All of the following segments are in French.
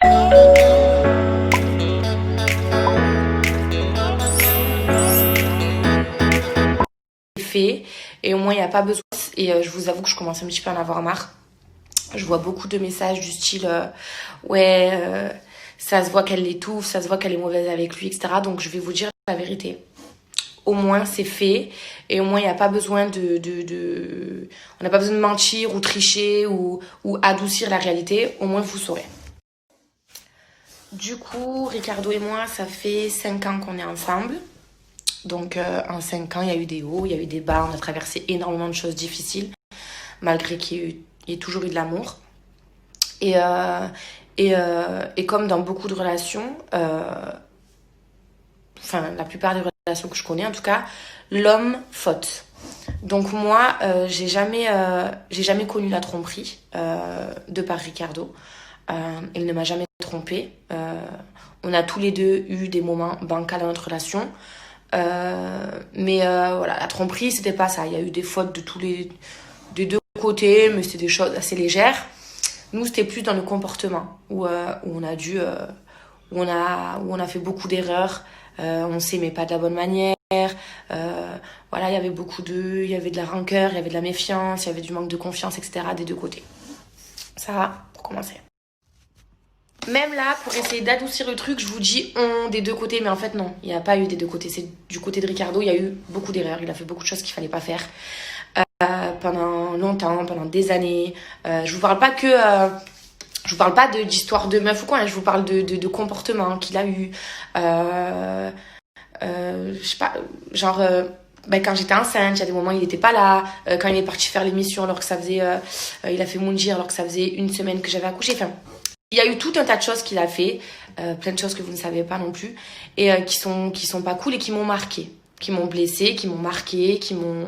Fait et au moins il n'y a pas besoin. Et je vous avoue que je commence un petit peu à en avoir marre. Je vois beaucoup de messages du style ça se voit qu'elle l'étouffe, ça se voit qu'elle est mauvaise avec lui, etc. Donc je vais vous dire la vérité. Au moins c'est fait et au moins il n'y a pas besoin on n'a pas besoin de mentir ou tricher ou adoucir la réalité. Au moins vous saurez. Du coup, Ricardo et moi, ça fait 5 ans qu'on est ensemble. Donc en 5 ans, il y a eu des hauts, il y a eu des bas, on a traversé énormément de choses difficiles, malgré qu'il y ait toujours eu de l'amour. Et comme dans beaucoup de relations, enfin la plupart des relations que je connais en tout cas, l'homme faute. Donc moi, j'ai jamais connu la tromperie de par Ricardo. Il ne m'a jamais trompée. On a tous les deux eu des moments bancals dans notre relation. Mais voilà, la tromperie, c'était pas ça. Il y a eu des fautes des deux côtés, mais c'était des choses assez légères. Nous, c'était plus dans le comportement où on a dû, où on a fait beaucoup d'erreurs. On s'aimait pas de la bonne manière. Voilà, il y avait il y avait de la rancœur, il y avait de la méfiance, il y avait du manque de confiance, etc. des deux côtés. Ça va, pour commencer. Même là, pour essayer d'adoucir le truc, je vous dis on des deux côtés, mais en fait non, il n'y a pas eu des deux côtés. C'est du côté de Ricardo, il y a eu beaucoup d'erreurs, il a fait beaucoup de choses qu'il fallait pas faire pendant longtemps, pendant des années. Je vous parle pas je vous parle pas d'histoire de meuf ou quoi, hein, je vous parle de comportement qu'il a eu. Je sais pas, genre quand j'étais enceinte, il y a des moments où il n'était pas là. Quand il est parti faire l'émission alors que ça faisait, il a fait Moundir alors que ça faisait une semaine que j'avais accouché. Enfin, il y a eu tout un tas de choses qu'il a fait, plein de choses que vous ne savez pas non plus, et qui sont pas cool et qui m'ont marqué, qui m'ont blessée, qui m'ont marqué, qui m'ont...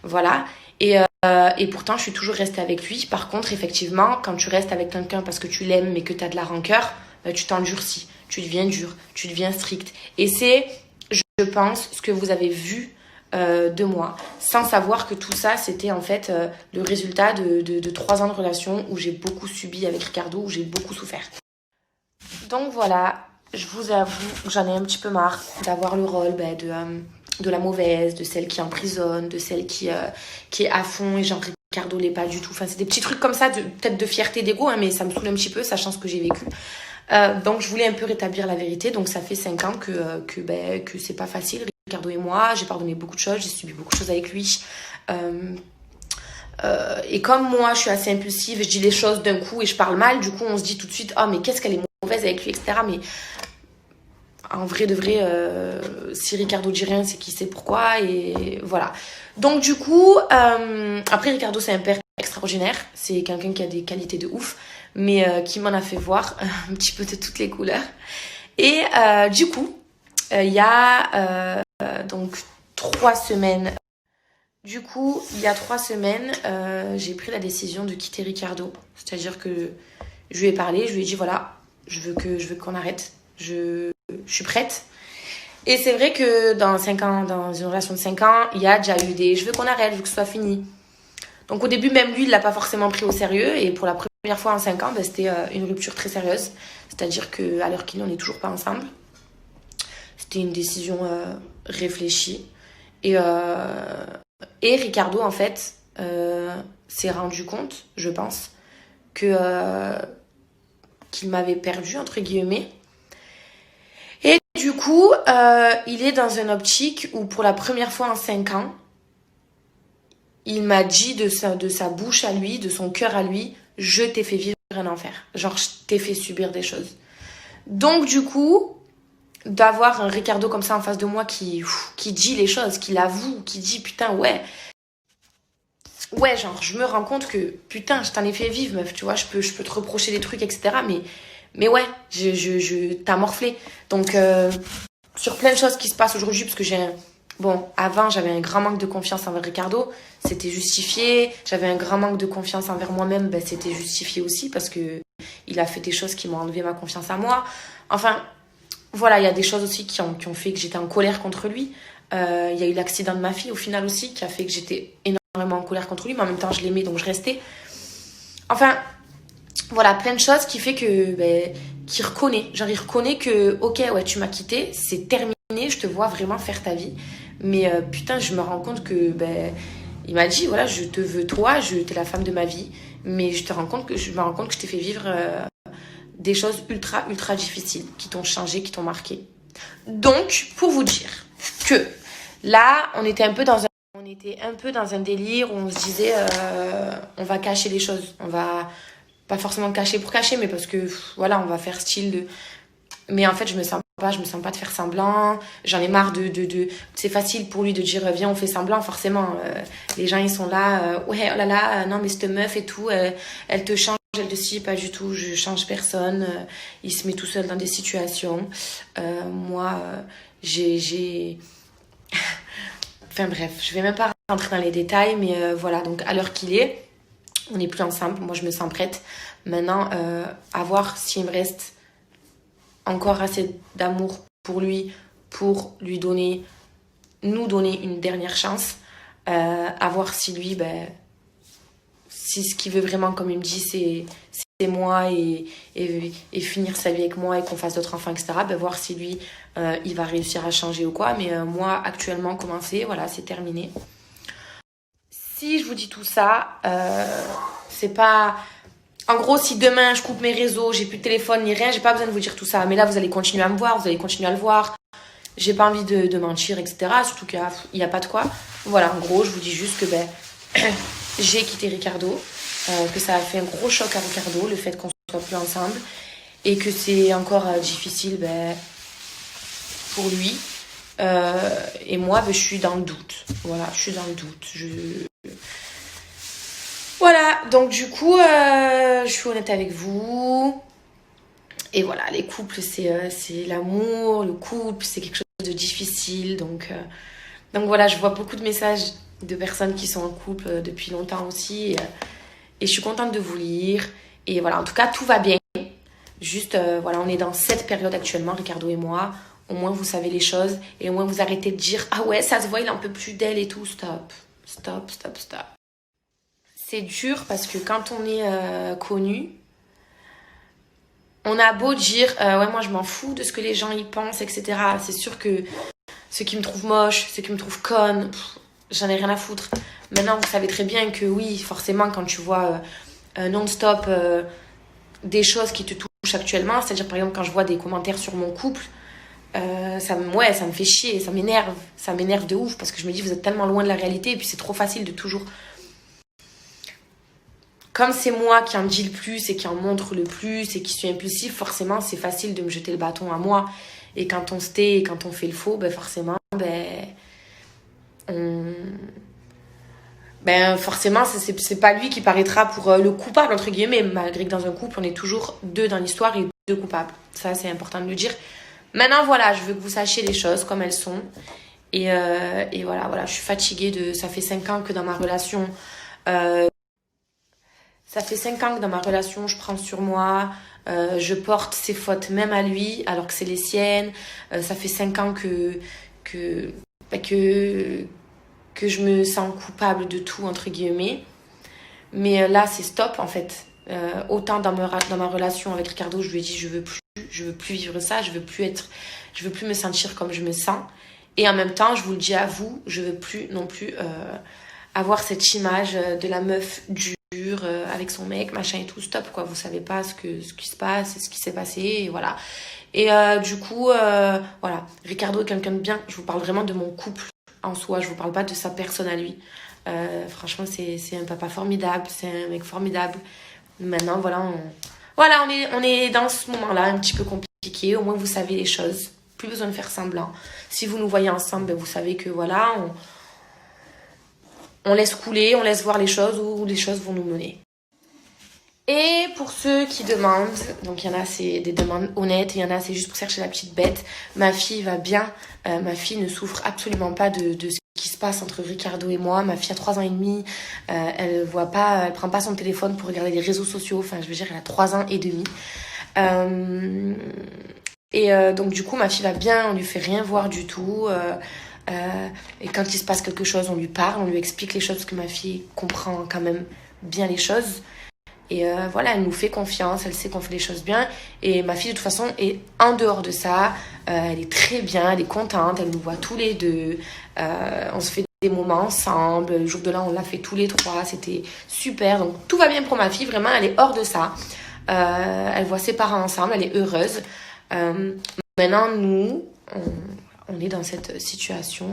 Voilà. Et pourtant, je suis toujours restée avec lui. Par contre, effectivement, quand tu restes avec quelqu'un parce que tu l'aimes mais que tu as de la rancœur, tu t'endurcis, tu deviens dur, tu deviens strict. Et c'est, je pense, ce que vous avez vu de moi, sans savoir que tout ça, c'était en fait le résultat de 3 ans de relation où j'ai beaucoup subi avec Ricardo, où j'ai beaucoup souffert. Donc voilà, je vous avoue, j'en ai un petit peu marre d'avoir le rôle de la mauvaise, de celle qui emprisonne, de celle qui est à fond et genre Ricardo l'est pas du tout. Enfin, c'est des petits trucs comme ça, peut-être de fierté, d'ego, hein, mais ça me saoule un petit peu, sachant ce que j'ai vécu. Donc je voulais un peu rétablir la vérité. Donc ça fait 5 ans que c'est pas facile. Ricardo et moi, j'ai pardonné beaucoup de choses, j'ai subi beaucoup de choses avec lui. Et comme moi, je suis assez impulsive, je dis les choses d'un coup et je parle mal, du coup on se dit tout de suite, oh mais qu'est-ce qu'elle est mauvaise avec lui, etc. Mais en vrai de vrai, si Ricardo dit rien, c'est qu'il sait pourquoi et voilà. Donc du coup, après Ricardo c'est un père extraordinaire, c'est quelqu'un qui a des qualités de ouf, mais qui m'en a fait voir un petit peu de toutes les couleurs. Et du coup, il y a donc 3 semaines. Du coup, il y a 3 semaines, j'ai pris la décision de quitter Ricardo. C'est-à-dire que je lui ai parlé, je lui ai dit voilà, je veux qu'on arrête. Je suis prête. Et c'est vrai que dans 5 ans, dans une relation de 5 ans, il y a déjà eu des je veux qu'on arrête, je veux que ce soit fini. Donc au début, même lui, il l'a pas forcément pris au sérieux. Et pour la première fois en 5 ans, c'était une rupture très sérieuse. C'est-à-dire qu'à l'heure qu'il est, on n'est toujours pas ensemble. C'était une décision réfléchie. Et Ricardo, en fait, s'est rendu compte, je pense, qu'il m'avait perdu, entre guillemets. Et du coup, il est dans une optique où pour la première fois en 5 ans, il m'a dit de sa bouche à lui, de son cœur à lui, je t'ai fait vivre un enfer. Genre, je t'ai fait subir des choses. Donc du coup, d'avoir un Ricardo comme ça en face de moi qui dit les choses, qui l'avoue, qui dit putain ouais, genre je me rends compte que putain je t'en ai fait vivre meuf, tu vois, je peux te reprocher des trucs etc. Mais ouais, t'as morflé. Donc sur plein de choses qui se passent aujourd'hui, parce que avant j'avais un grand manque de confiance envers Ricardo, c'était justifié. J'avais un grand manque de confiance envers moi-même, c'était justifié aussi parce que il a fait des choses qui m'ont enlevé ma confiance à moi. Enfin voilà, il y a des choses aussi qui ont fait que j'étais en colère contre lui. Il y a eu l'accident de ma fille au final aussi qui a fait que j'étais énormément en colère contre lui, mais en même temps je l'aimais donc je restais. Enfin Voilà, plein de choses qui fait que, qu'il reconnaît. Genre, il reconnaît que, ok, ouais, tu m'as quitté, c'est terminé, je te vois vraiment faire ta vie. Mais putain, je me rends compte que, il m'a dit, voilà, je te veux toi, t'es la femme de ma vie. Mais je me rends compte que je t'ai fait vivre des choses ultra, ultra difficiles qui t'ont changé, qui t'ont marqué. Donc, pour vous dire que là, on était un peu dans un délire où on se disait, on va cacher les choses. On va pas forcément cacher pour cacher, mais parce que, voilà, on va faire style de... Mais en fait, je me sens pas de faire semblant. J'en ai marre de... C'est facile pour lui de dire, viens, on fait semblant, forcément. Les gens, ils sont là, ouais, oh là là, non, mais cette meuf et tout, elle te change, elle te si, pas du tout, je change personne. Il se met tout seul dans des situations. Moi, j'ai... Enfin bref, je vais même pas rentrer dans les détails, mais voilà, donc à l'heure qu'il est, on n'est plus ensemble, moi je me sens prête. Maintenant, à voir s'il me reste encore assez d'amour pour lui donner, nous donner une dernière chance. À voir si lui, si ce qu'il veut vraiment, comme il me dit, c'est moi et finir sa vie avec moi et qu'on fasse d'autres enfants, etc. Voir si lui, il va réussir à changer ou quoi. Mais moi, actuellement, commencer, voilà, c'est terminé. Si je vous dis tout ça, c'est pas... En gros, si demain je coupe mes réseaux, j'ai plus de téléphone ni rien, j'ai pas besoin de vous dire tout ça. Mais là, vous allez continuer à me voir, vous allez continuer à le voir. J'ai pas envie de mentir, etc. Surtout qu'il y a pas de quoi. Voilà, en gros, je vous dis juste que j'ai quitté Ricardo, que ça a fait un gros choc à Ricardo, le fait qu'on soit plus ensemble, et que c'est encore difficile pour lui. Et moi, je suis dans le doute. Voilà, je suis dans le doute. Voilà, donc du coup, je suis honnête avec vous. Et voilà, les couples, c'est l'amour, le couple, c'est quelque chose de difficile. Donc voilà, je vois beaucoup de messages de personnes qui sont en couple depuis longtemps aussi. Et je suis contente de vous lire. Et voilà, en tout cas, tout va bien. Juste, voilà, on est dans cette période actuellement, Ricardo et moi. Au moins, vous savez les choses. Et au moins, vous arrêtez de dire, ah ouais, ça se voit, il en peut plus d'elle et tout. Stop, stop, stop, stop. C'est dur parce que quand on est connu, on a beau dire, ouais, moi je m'en fous de ce que les gens y pensent, etc. C'est sûr que ceux qui me trouvent moche, ceux qui me trouvent conne, j'en ai rien à foutre. Maintenant, vous savez très bien que oui, forcément, quand tu vois non-stop des choses qui te touchent actuellement, c'est-à-dire par exemple quand je vois des commentaires sur mon couple, ça me fait chier, ça m'énerve de ouf parce que je me dis vous êtes tellement loin de la réalité et puis c'est trop facile de toujours... Comme c'est moi qui en dis le plus et qui en montre le plus et qui suis impulsif, forcément c'est facile de me jeter le bâton à moi. Et quand on se tait et quand on fait le faux, forcément, forcément c'est pas lui qui paraîtra pour le coupable, entre guillemets, malgré que dans un couple, on est toujours deux dans l'histoire et deux coupables. Ça, c'est important de le dire. Maintenant, voilà, je veux que vous sachiez les choses comme elles sont. Et voilà, je suis fatiguée ça fait 5 ans que dans ma relation... Ça fait 5 ans que dans ma relation, je prends sur moi, je porte ses fautes même à lui, alors que c'est les siennes. Ça fait 5 ans que je me sens coupable de tout, entre guillemets. Mais là, c'est stop, en fait. Autant dans ma relation avec Ricardo, je lui ai dit, je veux plus vivre ça, je veux plus me sentir comme je me sens. Et en même temps, je vous le dis à vous, je veux plus non plus avoir cette image de la meuf dure avec son mec, machin et tout. Stop, quoi. Vous savez pas ce qui se passe, ce qui s'est passé, et voilà. Et du coup, voilà. Ricardo est quelqu'un de bien. Je vous parle vraiment de mon couple en soi. Je vous parle pas de sa personne à lui. Franchement, c'est un papa formidable, c'est un mec formidable. Maintenant, voilà, on est dans ce moment-là un petit peu compliqué. Au moins, vous savez les choses. Plus besoin de faire semblant. Si vous nous voyez ensemble, vous savez que voilà, on laisse couler, on laisse voir les choses où les choses vont nous mener. Et pour ceux qui demandent, donc il y en a c'est des demandes honnêtes, il y en a c'est juste pour chercher la petite bête. Ma fille va bien, ma fille ne souffre absolument pas de ce qui se passe entre Ricardo et moi. Ma fille a 3 ans et demi, elle prend pas son téléphone pour regarder les réseaux sociaux, enfin je veux dire elle a 3 ans et demi. Donc du coup ma fille va bien, on lui fait rien voir du tout. Et quand il se passe quelque chose, on lui parle, on lui explique les choses parce que ma fille comprend quand même bien les choses. Et voilà, elle nous fait confiance, elle sait qu'on fait les choses bien. Et ma fille, de toute façon, est en dehors de ça. Elle est très bien, elle est contente, elle nous voit tous les deux. On se fait des moments ensemble. Le jour de l'an, on l'a fait tous les trois. C'était super. Donc, tout va bien pour ma fille. Vraiment, elle est hors de ça. Elle voit ses parents ensemble, elle est heureuse. Maintenant, nous, on est dans cette situation